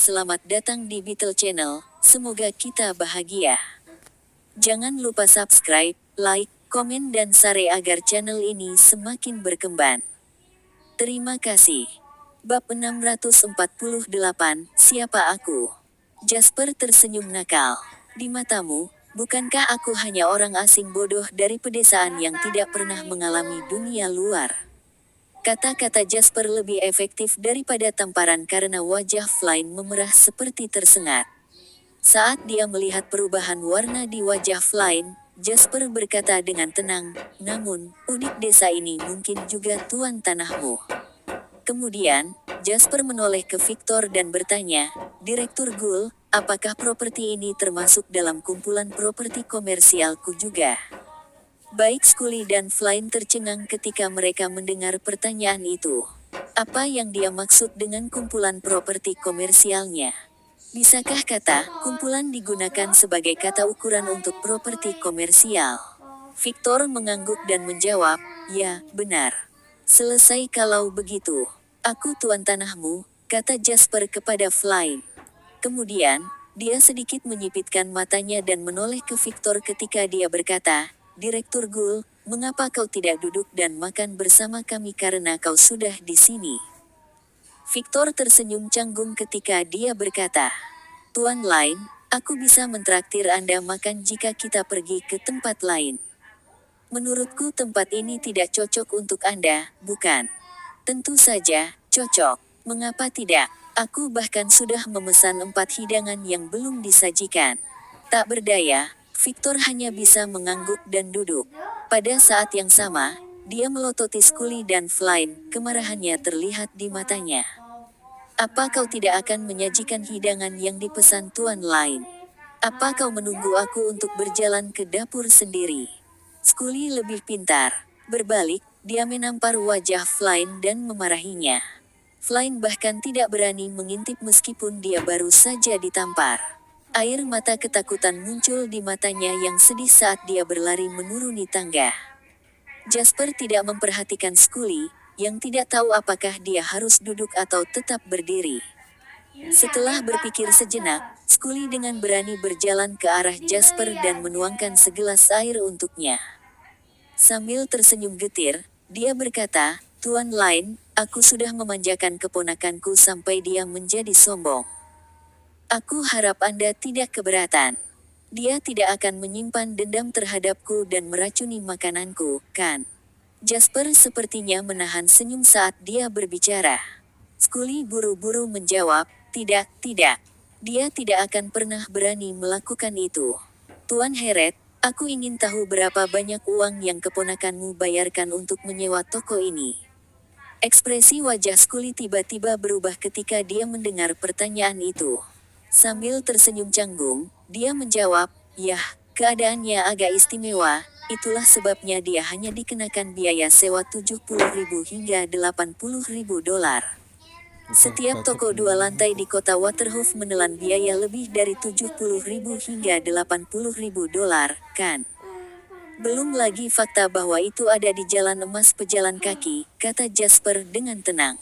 selamat datang di Beetle Channel, semoga kita bahagia. Jangan lupa subscribe, like, komen dan share agar channel ini semakin berkembang. Terima kasih. Bab 648, Siapa Aku? Jasper tersenyum nakal. Di matamu, bukankah aku hanya orang asing bodoh dari pedesaan yang tidak pernah mengalami dunia luar? Kata-kata Jasper lebih efektif daripada tamparan karena wajah Flynn memerah seperti tersengat. Saat dia melihat perubahan warna di wajah Flynn, Jasper berkata dengan tenang, "Namun, unik desa ini mungkin juga tuan tanahmu." Kemudian, Jasper menoleh ke Victor dan bertanya, "Direktur Gould, apakah properti ini termasuk dalam kumpulan properti komersialku juga?" Baik Scully dan Flynn tercengang ketika mereka mendengar pertanyaan itu. Apa yang dia maksud dengan kumpulan properti komersialnya? Bisakah kata kumpulan digunakan sebagai kata ukuran untuk properti komersial? Victor mengangguk dan menjawab, "Ya, benar. Selesai kalau begitu. Aku tuan tanahmu," kata Jasper kepada Flynn. Kemudian, dia sedikit menyipitkan matanya dan menoleh ke Victor ketika dia berkata, "Direktur Gould, mengapa kau tidak duduk dan makan bersama kami karena kau sudah di sini?" Victor tersenyum canggung ketika dia berkata, "Tuan Lynn, aku bisa mentraktir Anda makan jika kita pergi ke tempat lain. Menurutku tempat ini tidak cocok untuk Anda, bukan?" "Tentu saja, cocok. Mengapa tidak? Aku bahkan sudah memesan 4 hidangan yang belum disajikan." Tak berdaya, Victor hanya bisa mengangguk dan duduk. Pada saat yang sama, dia melototi Scully dan Flynn, kemarahannya terlihat di matanya. "Apa kau tidak akan menyajikan hidangan yang dipesan Tuan Lynn? Apa kau menunggu aku untuk berjalan ke dapur sendiri?" Scully lebih pintar. Berbalik, dia menampar wajah Flynn dan memarahinya. Flynn bahkan tidak berani mengintip meskipun dia baru saja ditampar. Air mata ketakutan muncul di matanya yang sedih saat dia berlari menuruni tangga. Jasper tidak memperhatikan Scully, yang tidak tahu apakah dia harus duduk atau tetap berdiri. Setelah berpikir sejenak, Scully dengan berani berjalan ke arah Jasper dan menuangkan segelas air untuknya. Sambil tersenyum getir, dia berkata, "Tuan Lynn, aku sudah memanjakan keponakanku sampai dia menjadi sombong. Aku harap Anda tidak keberatan. Dia tidak akan menyimpan dendam terhadapku dan meracuni makananku, kan?" Jasper sepertinya menahan senyum saat dia berbicara. Scully buru-buru menjawab, "Tidak, tidak. Dia tidak akan pernah berani melakukan itu. Tuan Heret, aku ingin tahu berapa banyak uang yang keponakanmu bayarkan untuk menyewa toko ini." Ekspresi wajah Scully tiba-tiba berubah ketika dia mendengar pertanyaan itu. Sambil tersenyum canggung, dia menjawab, "Yah, keadaannya agak istimewa, itulah sebabnya dia hanya dikenakan biaya sewa 70.000 hingga 80.000 dolar. Setiap toko 2 lantai di kota Waterhoof menelan biaya lebih dari 70.000 hingga 80.000 dolar, kan? Belum lagi fakta bahwa itu ada di jalan emas pejalan kaki," kata Jasper dengan tenang.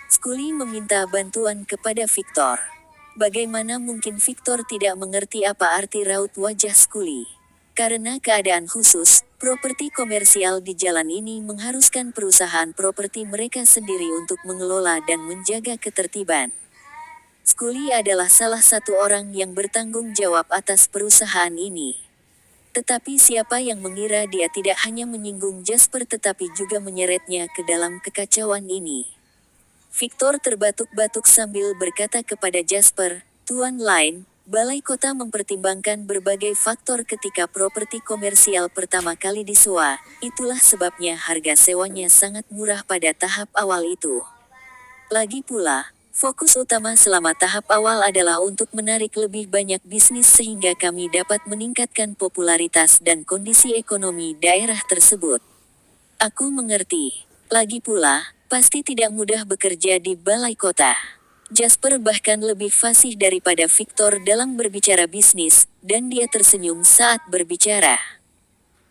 Scully meminta bantuan kepada Victor. Bagaimana mungkin Victor tidak mengerti apa arti raut wajah Scully? Karena keadaan khusus, properti komersial di jalan ini mengharuskan perusahaan properti mereka sendiri untuk mengelola dan menjaga ketertiban. Scully adalah salah satu orang yang bertanggung jawab atas perusahaan ini. Tetapi siapa yang mengira dia tidak hanya menyinggung Jasper tetapi juga menyeretnya ke dalam kekacauan ini? Victor terbatuk-batuk sambil berkata kepada Jasper, "Tuan Lynn, Balai Kota mempertimbangkan berbagai faktor ketika properti komersial pertama kali disewa, itulah sebabnya harga sewanya sangat murah pada tahap awal itu. Lagi pula, fokus utama selama tahap awal adalah untuk menarik lebih banyak bisnis sehingga kami dapat meningkatkan popularitas dan kondisi ekonomi daerah tersebut." "Aku mengerti. Lagi pula, pasti tidak mudah bekerja di balai kota." Jasper bahkan lebih fasih daripada Victor dalam berbicara bisnis, dan dia tersenyum saat berbicara.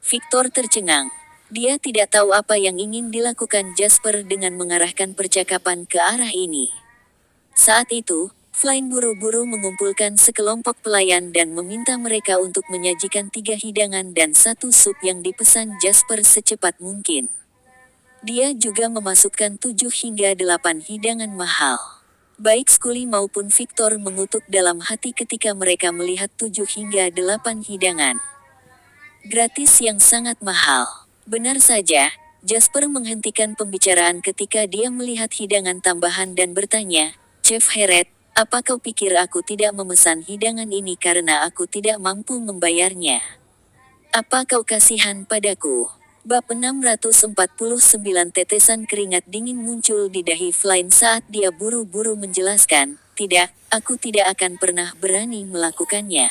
Victor tercengang. Dia tidak tahu apa yang ingin dilakukan Jasper dengan mengarahkan percakapan ke arah ini. Saat itu, Flynn buru-buru mengumpulkan sekelompok pelayan dan meminta mereka untuk menyajikan 3 hidangan dan 1 sup yang dipesan Jasper secepat mungkin. Dia juga memasukkan 7 hingga 8 hidangan mahal. Baik Scully maupun Victor mengutuk dalam hati ketika mereka melihat 7 hingga 8 hidangan gratis yang sangat mahal. Benar saja, Jasper menghentikan pembicaraan ketika dia melihat hidangan tambahan dan bertanya, "Chef Heret, apa kau pikir aku tidak memesan hidangan ini karena aku tidak mampu membayarnya? Apa kau kasihan padaku?" Bab 649 tetesan keringat dingin muncul di dahi Flynn saat dia buru-buru menjelaskan, "Tidak, aku tidak akan pernah berani melakukannya.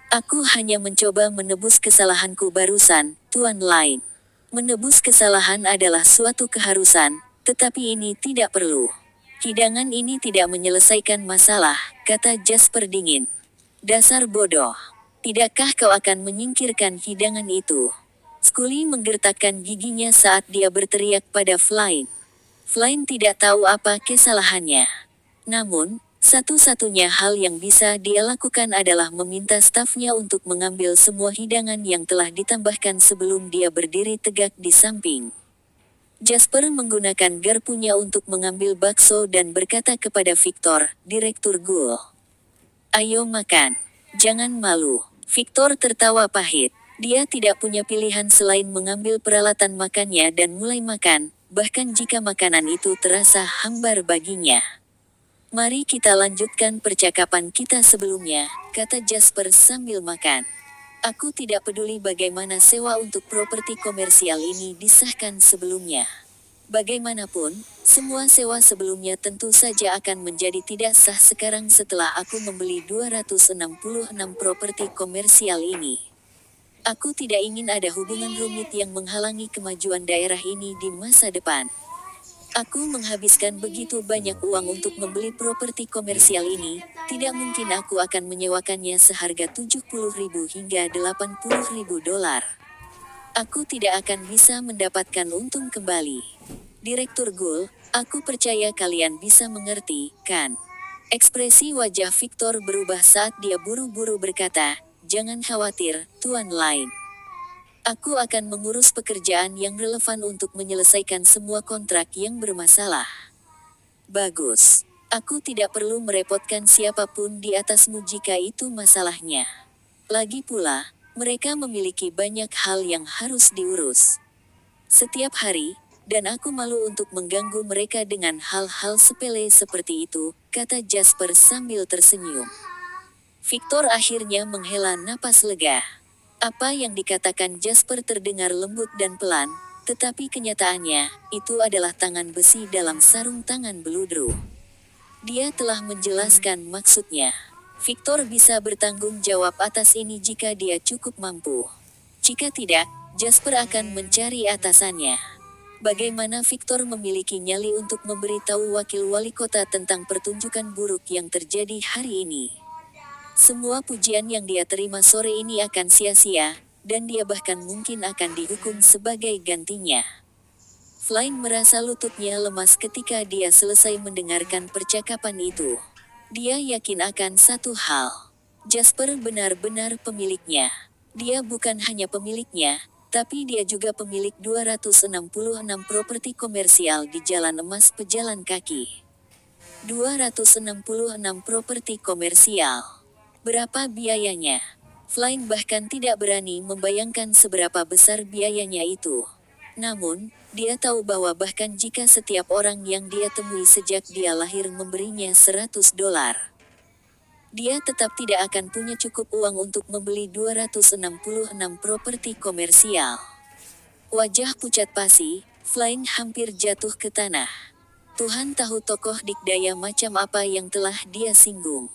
Aku hanya mencoba menebus kesalahanku barusan, Tuan Lynn. Menebus kesalahan adalah suatu keharusan, tetapi ini tidak perlu. Hidangan ini tidak menyelesaikan masalah," kata Jasper dingin. "Dasar bodoh. Tidakkah kau akan menyingkirkan hidangan itu?" Scully menggertakkan giginya saat dia berteriak pada Flynn. Flynn tidak tahu apa kesalahannya. Namun, satu-satunya hal yang bisa dia lakukan adalah meminta stafnya untuk mengambil semua hidangan yang telah ditambahkan sebelum dia berdiri tegak di samping. Jasper menggunakan garpunya untuk mengambil bakso dan berkata kepada Victor, Direktur Ghoul, "Ayo makan. Jangan malu." Victor tertawa pahit. Dia tidak punya pilihan selain mengambil peralatan makannya dan mulai makan, bahkan jika makanan itu terasa hambar baginya. "Mari kita lanjutkan percakapan kita sebelumnya," kata Jasper sambil makan. "Aku tidak peduli bagaimana sewa untuk properti komersial ini disahkan sebelumnya. Bagaimanapun, semua sewa sebelumnya tentu saja akan menjadi tidak sah sekarang setelah aku membeli 266 properti komersial ini. Aku tidak ingin ada hubungan rumit yang menghalangi kemajuan daerah ini di masa depan. Aku menghabiskan begitu banyak uang untuk membeli properti komersial ini, tidak mungkin aku akan menyewakannya seharga 70.000 hingga 80.000 dolar. Aku tidak akan bisa mendapatkan untung kembali. Direktur Ghoul, aku percaya kalian bisa mengerti, kan?" Ekspresi wajah Victor berubah saat dia buru-buru berkata, "Jangan khawatir, Tuan Lynn. Aku akan mengurus pekerjaan yang relevan untuk menyelesaikan semua kontrak yang bermasalah." "Bagus. Aku tidak perlu merepotkan siapapun di atasmu jika itu masalahnya. Lagi pula, mereka memiliki banyak hal yang harus diurus setiap hari, dan aku malu untuk mengganggu mereka dengan hal-hal sepele seperti itu," kata Jasper sambil tersenyum. Victor akhirnya menghela napas lega. Apa yang dikatakan Jasper terdengar lembut dan pelan, tetapi kenyataannya, itu adalah tangan besi dalam sarung tangan beludru. Dia telah menjelaskan maksudnya. Victor bisa bertanggung jawab atas ini jika dia cukup mampu. Jika tidak, Jasper akan mencari atasannya. Bagaimana Victor memiliki nyali untuk memberitahu wakil wali kota tentang pertunjukan buruk yang terjadi hari ini? Semua pujian yang dia terima sore ini akan sia-sia, dan dia bahkan mungkin akan dihukum sebagai gantinya. Flynn merasa lututnya lemas ketika dia selesai mendengarkan percakapan itu. Dia yakin akan satu hal. Jasper benar-benar pemiliknya. Dia bukan hanya pemiliknya, tapi dia juga pemilik 266 properti komersial di Jalan Emas Pejalan Kaki. 266 properti komersial. Berapa biayanya? Flynn bahkan tidak berani membayangkan seberapa besar biayanya itu. Namun, dia tahu bahwa bahkan jika setiap orang yang dia temui sejak dia lahir memberinya 100 dolar, dia tetap tidak akan punya cukup uang untuk membeli 266 properti komersial. Wajah pucat pasi, Flynn hampir jatuh ke tanah. Tuhan tahu tokoh dikdaya macam apa yang telah dia singgung.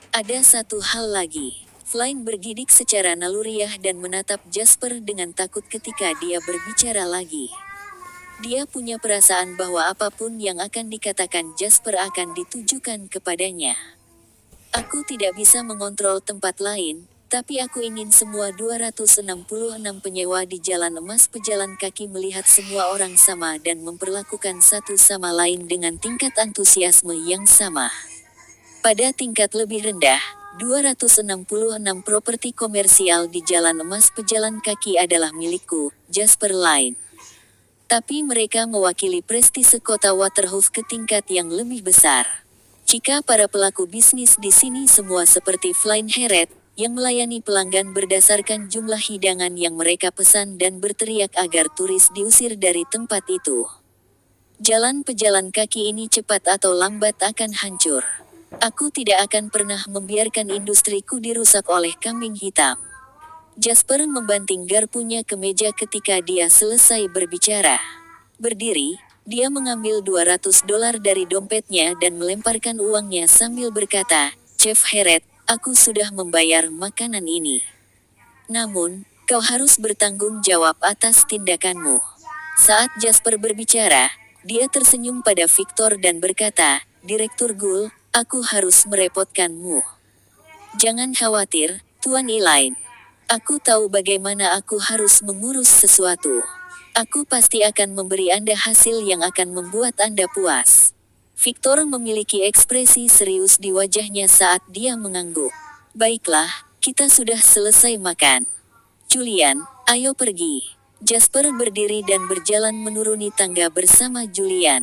Ada satu hal lagi. Flynn bergidik secara naluriah dan menatap Jasper dengan takut ketika dia berbicara lagi. Dia punya perasaan bahwa apapun yang akan dikatakan Jasper akan ditujukan kepadanya. "Aku tidak bisa mengontrol tempat lain, tapi aku ingin semua 266 penyewa di Jalan Emas Pejalan Kaki melihat semua orang sama dan memperlakukan satu sama lain dengan tingkat antusiasme yang sama. Pada tingkat lebih rendah, 266 properti komersial di Jalan Emas pejalan kaki adalah milikku, Jasper Line. Tapi mereka mewakili prestise kota Waterhoof ke tingkat yang lebih besar. Jika para pelaku bisnis di sini semua seperti Flying Heret, yang melayani pelanggan berdasarkan jumlah hidangan yang mereka pesan dan berteriak agar turis diusir dari tempat itu. Jalan pejalan kaki ini cepat atau lambat akan hancur. Aku tidak akan pernah membiarkan industriku dirusak oleh kambing hitam. Jasper membanting garpunya ke meja ketika dia selesai berbicara. Berdiri, dia mengambil $200 dari dompetnya dan melemparkan uangnya sambil berkata, "Chef Heret, aku sudah membayar makanan ini. Namun, kau harus bertanggung jawab atas tindakanmu." Saat Jasper berbicara, dia tersenyum pada Victor dan berkata, "Direktur Gul, aku harus merepotkanmu. Jangan khawatir, Tuan Elaine. Aku tahu bagaimana aku harus mengurus sesuatu. Aku pasti akan memberi Anda hasil yang akan membuat Anda puas." Victor memiliki ekspresi serius di wajahnya saat dia mengangguk. "Baiklah, kita sudah selesai makan. Julian, ayo pergi." Jasper berdiri dan berjalan menuruni tangga bersama Julian.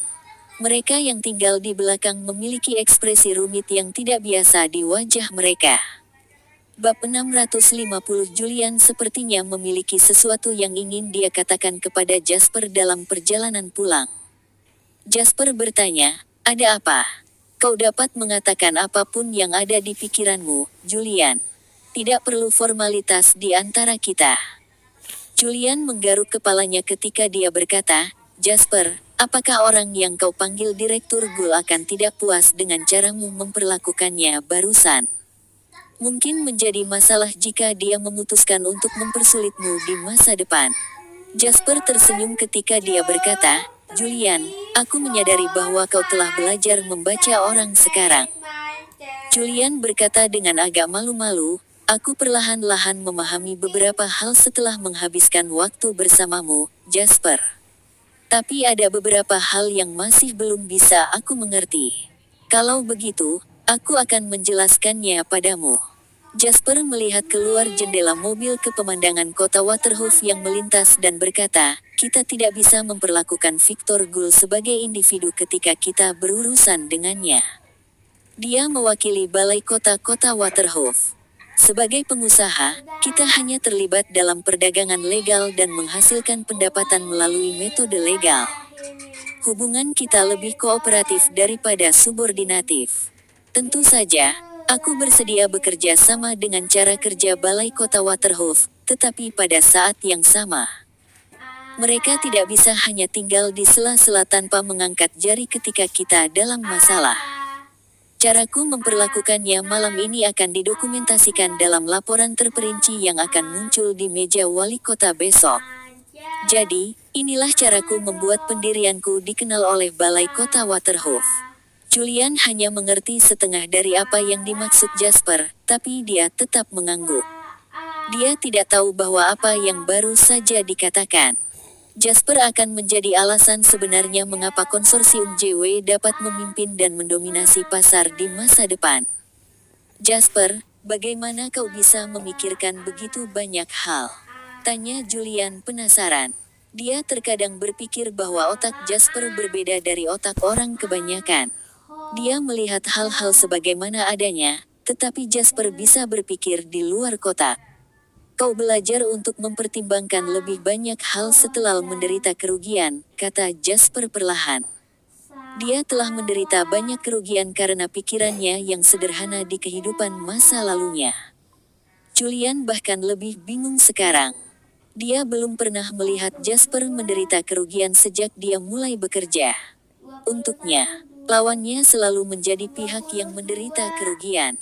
Mereka yang tinggal di belakang memiliki ekspresi rumit yang tidak biasa di wajah mereka. Bab 650. Julian sepertinya memiliki sesuatu yang ingin dia katakan kepada Jasper dalam perjalanan pulang. Jasper bertanya, "Ada apa? Kau dapat mengatakan apapun yang ada di pikiranmu, Julian. Tidak perlu formalitas di antara kita." Julian menggaruk kepalanya ketika dia berkata, "Jasper, apakah orang yang kau panggil Direktur Gul akan tidak puas dengan caramu memperlakukannya barusan? Mungkin menjadi masalah jika dia memutuskan untuk mempersulitmu di masa depan." Jasper tersenyum ketika dia berkata, "Julian, aku menyadari bahwa kau telah belajar membaca orang sekarang." Julian berkata dengan agak malu-malu, "Aku perlahan-lahan memahami beberapa hal setelah menghabiskan waktu bersamamu, Jasper. Tapi ada beberapa hal yang masih belum bisa aku mengerti. Kalau begitu, aku akan menjelaskannya padamu." Jasper melihat keluar jendela mobil ke pemandangan kota Waterhoof yang melintas dan berkata, "Kita tidak bisa memperlakukan Victor Gul sebagai individu ketika kita berurusan dengannya. Dia mewakili balai kota-kota Waterhoof. Sebagai pengusaha, kita hanya terlibat dalam perdagangan legal dan menghasilkan pendapatan melalui metode legal. Hubungan kita lebih kooperatif daripada subordinatif. Tentu saja, aku bersedia bekerja sama dengan cara kerja balai kota Waterhoof, tetapi pada saat yang sama, mereka tidak bisa hanya tinggal di sela-sela tanpa mengangkat jari ketika kita dalam masalah. Caraku memperlakukannya malam ini akan didokumentasikan dalam laporan terperinci yang akan muncul di meja wali kota besok. Jadi, inilah caraku membuat pendirianku dikenal oleh balai kota Waterhoof." Julian hanya mengerti setengah dari apa yang dimaksud Jasper, tapi dia tetap mengangguk. Dia tidak tahu bahwa apa yang baru saja dikatakan Jasper akan menjadi alasan sebenarnya mengapa konsorsium JW dapat memimpin dan mendominasi pasar di masa depan. "Jasper, bagaimana kau bisa memikirkan begitu banyak hal?" tanya Julian penasaran. Dia terkadang berpikir bahwa otak Jasper berbeda dari otak orang kebanyakan. Dia melihat hal-hal sebagaimana adanya, tetapi Jasper bisa berpikir di luar kotak. "Kau belajar untuk mempertimbangkan lebih banyak hal setelah menderita kerugian," kata Jasper perlahan. Dia telah menderita banyak kerugian karena pikirannya yang sederhana di kehidupan masa lalunya. Julian bahkan lebih bingung sekarang. Dia belum pernah melihat Jasper menderita kerugian sejak dia mulai bekerja. Untuknya, lawannya selalu menjadi pihak yang menderita kerugian.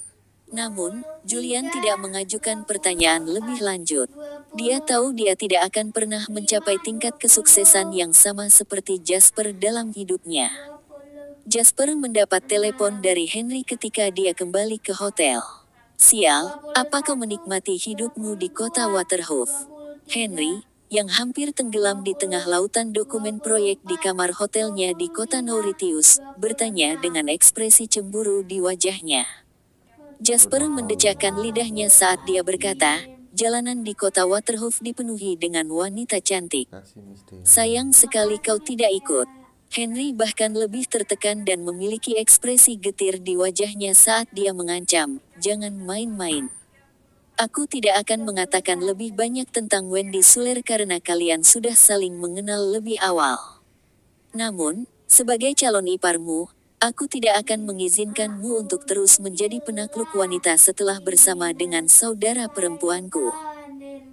Namun, Julian tidak mengajukan pertanyaan lebih lanjut. Dia tahu dia tidak akan pernah mencapai tingkat kesuksesan yang sama seperti Jasper dalam hidupnya. Jasper mendapat telepon dari Henry ketika dia kembali ke hotel. "Sial, apa kau menikmati hidupmu di kota Waterhoof?" "Henry, yang hampir tenggelam di tengah lautan dokumen proyek di kamar hotelnya di kota Mauritius, bertanya dengan ekspresi cemburu di wajahnya. Jasper mendecakkan lidahnya saat dia berkata, jalanan di kota Waterhoof dipenuhi dengan wanita cantik. Sayang sekali kau tidak ikut. Henry bahkan lebih tertekan dan memiliki ekspresi getir di wajahnya saat dia mengancam, jangan main-main. Aku tidak akan mengatakan lebih banyak tentang Wendy Suler karena kalian sudah saling mengenal lebih awal. Namun, sebagai calon iparmu, aku tidak akan mengizinkanmu untuk terus menjadi penakluk wanita setelah bersama dengan saudara perempuanku.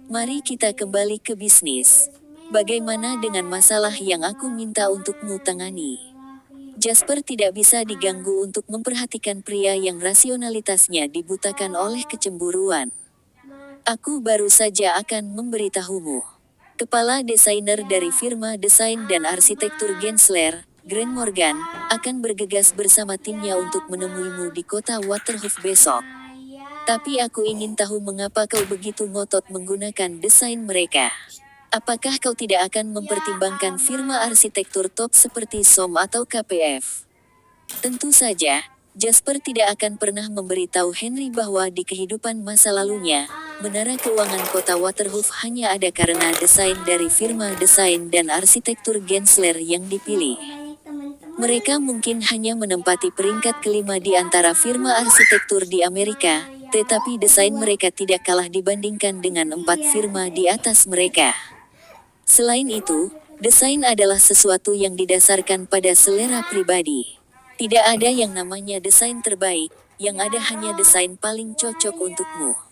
Mari kita kembali ke bisnis. Bagaimana dengan masalah yang aku minta untukmu tangani? Jasper tidak bisa diganggu untuk memperhatikan pria yang rasionalitasnya dibutakan oleh kecemburuan. Aku baru saja akan memberitahumu. Kepala desainer dari firma desain dan arsitektur Gensler, Grant Morgan, akan bergegas bersama timnya untuk menemuimu di kota Waterhoof besok. Tapi aku ingin tahu mengapa kau begitu ngotot menggunakan desain mereka. Apakah kau tidak akan mempertimbangkan firma arsitektur top seperti SOM atau KPF? Tentu saja, Jasper tidak akan pernah memberitahu Henry bahwa di kehidupan masa lalunya, menara keuangan kota Waterhoof hanya ada karena desain dari firma desain dan arsitektur Gensler yang dipilih. Mereka mungkin hanya menempati peringkat kelima di antara firma arsitektur di Amerika, tetapi desain mereka tidak kalah dibandingkan dengan 4 firma di atas mereka. Selain itu, desain adalah sesuatu yang didasarkan pada selera pribadi. Tidak ada yang namanya desain terbaik, yang ada hanya desain paling cocok untukmu.